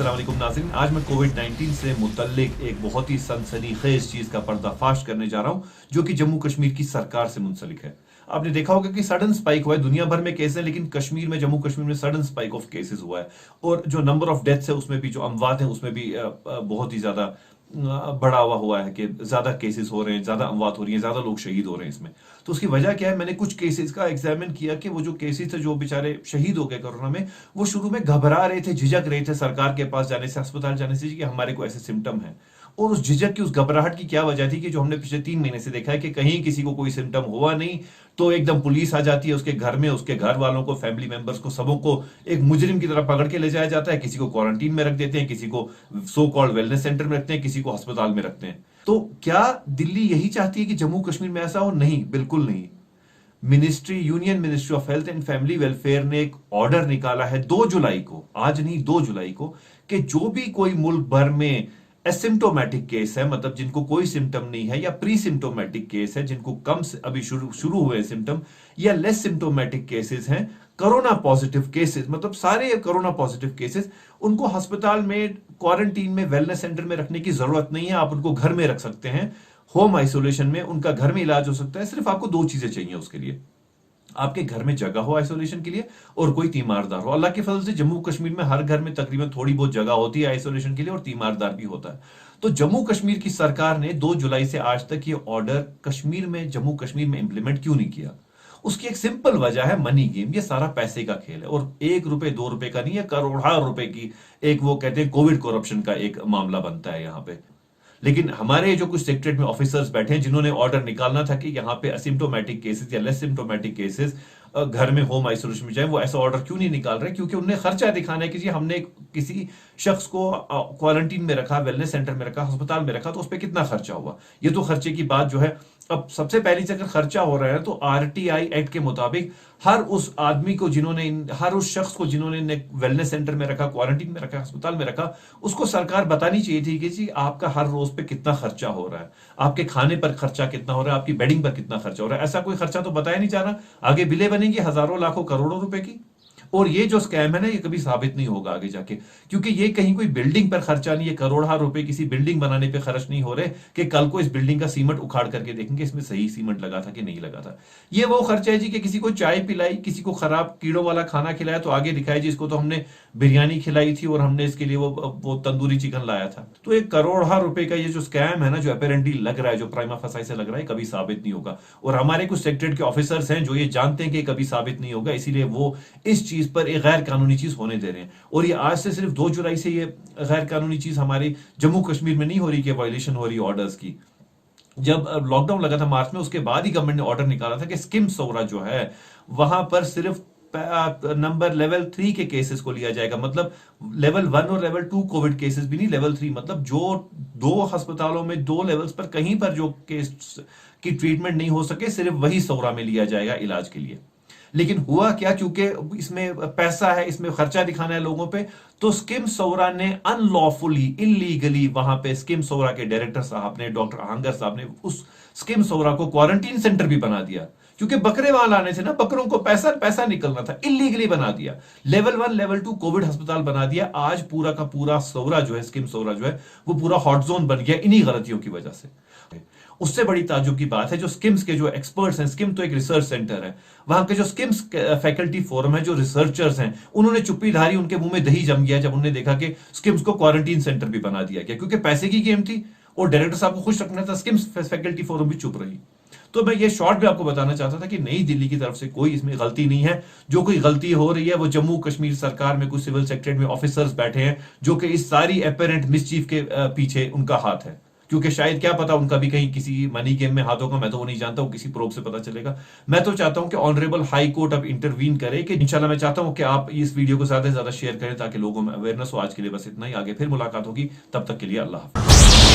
अस्सलाम वालेकुम नाज़रीन, आज मैं कोविड-19 से मुतल्लिक एक बहुत ही सनसनीखेज चीज़ का पर्दाफाश करने जा रहा हूं, जो कि जम्मू कश्मीर की सरकार से मुंसलिक है। आपने देखा होगा कि सडन स्पाइक हुआ है, दुनिया भर में केस है, लेकिन कश्मीर में, जम्मू कश्मीर में सडन स्पाइक ऑफ केसेस हुआ है। और जो नंबर ऑफ डेथ्स है उसमें भी, जो अमवात है उसमें भी बहुत ही ज्यादा बढ़ावा हुआ है कि ज्यादा केसेस हो रहे हैं, ज्यादा अमवात हो रही है, ज्यादा लोग शहीद हो रहे हैं इसमें। तो उसकी वजह क्या है? मैंने कुछ केसेस का एग्जामिन किया कि वो जो केसेस थे, जो बेचारे शहीद हो गए कोरोना में, वो शुरू में घबरा रहे थे, झिझक रहे थे सरकार के पास जाने से, अस्पताल जाने से, कि हमारे को ऐसे सिम्टम है। और उस झिझक की, उस घबराहट की क्या वजह थी? कि जो हमने पिछले 3 महीने से देखा है कि कहीं किसी को कोई सिम्टम हुआ नहीं तो एकदम पुलिस आ जाती है उसके घर में, उसके घर वालों को, फैमिली मेंबर्स को, सबों को एक मुजरिम की तरह पकड़ के ले जाया जाता है। किसी को क्वारंटीन में रख देते हैं, किसी को सो कॉल्ड वेलनेस सेंटर में रखते हैं, किसी को अस्पताल में रखते हैं। तो क्या दिल्ली यही चाहती है कि जम्मू कश्मीर में ऐसा हो? नहीं, बिल्कुल नहीं। Union ministry of health and family welfare ने एक ऑर्डर निकाला है 2 जुलाई को, आज नहीं 2 जुलाई को, कि जो भी कोई मुल्क भर में एसिम्टोमेटिक केस है, मतलब जिनको कोई सिम्टम नहीं है, या प्री सिम्टोमेटिक केस है, जिनको कम से अभी शुरू हुए सिम्टम, या लेस सिम्टोमेटिक केसेस हैं, कोरोना पॉजिटिव केसेस, मतलब सारे कोरोना पॉजिटिव केसेस, उनको अस्पताल में, क्वारंटीन में, वेलनेस सेंटर में रखने की जरूरत नहीं है। आप उनको घर में रख सकते हैं, होम आइसोलेशन में, उनका घर में इलाज हो सकता है। सिर्फ आपको 2 चीजें चाहिए उसके लिए: आपके घर में जगह हो आइसोलेशन के लिए, और कोई तीमारदार हो। अल्लाह के फजल से जम्मू कश्मीर में हर घर में तकरीबन थोड़ी बहुत जगह होती है आइसोलेशन के लिए, और तीमारदार भी होता है। तो जम्मू कश्मीर की सरकार ने 2 जुलाई से आज तक ये ऑर्डर जम्मू कश्मीर में इंप्लीमेंट क्यों नहीं किया? उसकी एक सिंपल वजह है, मनी गेम। ये सारा पैसे का खेल है, और 1 रुपए 2 रुपए का नहीं है, करोड़ों रुपए की एक, वो कहते हैं, कोविड करप्शन का एक मामला बनता है यहां पे। लेकिन हमारे जो कुछ सेक्रेटरी में ऑफिसर्स बैठे हैं, जिन्होंने ऑर्डर निकालना था कि यहाँ पे असिम्टोमेटिक केसेस या लेस सिम्टोमेटिक केसेस घर में होम आइसोलेशन में जाए, वो ऐसा ऑर्डर क्यों नहीं निकाल रहे? क्योंकि उन्हें खर्चा दिखाना है कि जी हमने किसी शख्स को क्वारंटीन में रखा, वेलनेस सेंटर में रखा, अस्पताल में रखा, तो उस पर कितना खर्चा हुआ। ये तो खर्चे की बात जो है, अब सबसे पहली से अगर खर्चा हो रहा है तो आरटीआई एक्ट के मुताबिक हर उस आदमी को हर उस शख्स को जिन्होंने वेलनेस सेंटर में रखा, क्वारंटीन में रखा, अस्पताल में रखा, उसको सरकार बतानी चाहिए थी कि जी आपका हर रोज पे कितना खर्चा हो रहा है, आपके खाने पर खर्चा कितना हो रहा है, आपकी बेडिंग पर कितना खर्चा हो रहा है। ऐसा कोई खर्चा तो बताया नहीं जा रहा। आगे बिलें बनेंगी हजारों, लाखों, करोड़ों रुपए की। और ये जो स्कैम है ना, ये कभी साबित नहीं होगा आगे जाके, क्योंकि ये कहीं कोई बिल्डिंग पर खर्चा नहीं है। करोड़ों रुपए किसी बिल्डिंग बनाने पे खर्च नहीं हो रहे कि कल को इस बिल्डिंग का सीमेंट उखाड़ करके देखेंगे इसमें सही सीमेंट लगा था कि नहीं लगा था। ये वो खर्चा है जी कि किसी को चाय पिलाई, किसी को खराब कीड़ों वाला खाना खिलाया, तो आगे दिखाया जी इसको तो हमने बिरयानी खिलाई थी और हमने इसके लिए वो तंदूरी चिकन लाया था। तो एक करोड़ों रुपए का ये जो स्कैम है ना, जो अपेरेंटली लग रहा है, जो प्राइमा फसाई से लग रहा है, कभी साबित नहीं होगा। और हमारे कुछ सेक्रेटरी के ऑफिसर्स हैं जो ये जानते हैं कि कभी साबित नहीं होगा, इसीलिए वो इस चीज पर एक गैर कानूनी चीज होने दे रहे हैं। और ये आज से सिर्फ 2 जुलाई से ये गैर कानूनी चीज हमारे जम्मू कश्मीर में नहीं हो रही कि वायलेशन हो रही ऑर्डर्स की। जब लॉकडाउन लगा था मार्च में, उसके बाद ही गवर्नमेंट ने ऑर्डर निकाला था कि स्किम सौरा जो है, वहां पर सिर्फ नंबर लेवल 3 के केसेस को लिया जाएगा। मतलब लेवल 1 और लेवल 2 कोविड केसेस भी नहीं, लेवल 3, मतलब जो 2 अस्पतालों में 2 लेवल्स पर कहीं पर जो केस की ट्रीटमेंट नहीं हो सके, सिर्फ वही सौरा में लिया जाएगा इलाज के लिए। लेकिन हुआ क्या? क्योंकि इसमें पैसा है, इसमें खर्चा दिखाना है लोगों पे, तो स्किम सौरा ने अनलॉफुली, इलीगली, वहां पे स्किम सौरा के डायरेक्टर साहब ने, डॉक्टर आहंगर साहब ने, उस स्किम सौरा को क्वारंटीन सेंटर भी बना दिया। क्योंकि बकरे वहां लाने थे ना, बकरों को पैसा निकलना था, इलीगली बना दिया। लेवल 1 लेवल 2 कोविड अस्पताल बना दिया। आज पूरा का पूरा सौरा जो है, स्किम सौरा जो है, वो पूरा हॉट जोन बन गया इन्हीं गलतियों की वजह से। उससे बड़ी ताज्जुब की बात है, जो स्किम्स के जो एक्सपर्ट्स हैं, स्किम तो एक रिसर्च सेंटर है, वहां के जो स्किम्स फैकल्टी फोरम है, जो रिसर्चर्स हैं, उन्होंने चुप्पी धारी, उनके मुंह में दही जम गया जब उन्होंने देखा कि स्किम्स को क्वारंटीन सेंटर भी बना दिया गया, क्योंकि पैसे की गेम थी और डायरेक्टर साहब को खुश रखना था। स्किम्स फैकल्टी फोरम भी चुप रही। तो मैं ये शॉर्ट भी आपको बताना चाहता था कि नई दिल्ली की तरफ से कोई इसमें गलती नहीं है। जो कोई गलती हो रही है वो जम्मू कश्मीर सरकार में कुछ सिविल सेक्रेटरी में ऑफिसर्स बैठे हैं, जो कि इस सारी अपेरेंट मिसचीफ के पीछे उनका हाथ है। क्योंकि शायद क्या पता उनका भी कहीं किसी मनी गेम में हाथ होगा, मैं तो वो नहीं जानता, वो किसी प्रोब से पता चलेगा। मैं तो चाहता हूं कि ऑनरेबल हाई कोर्ट अब इंटरवीन करे, कि इंशाल्लाह मैं चाहता हूं कि आप इस वीडियो को ज्यादा से ज्यादा शेयर करें ताकि लोगों में अवेयरनेस हो। आज के लिए बस इतना ही, आगे फिर मुलाकात होगी, तब तक के लिए अल्लाह हाफ़िज़।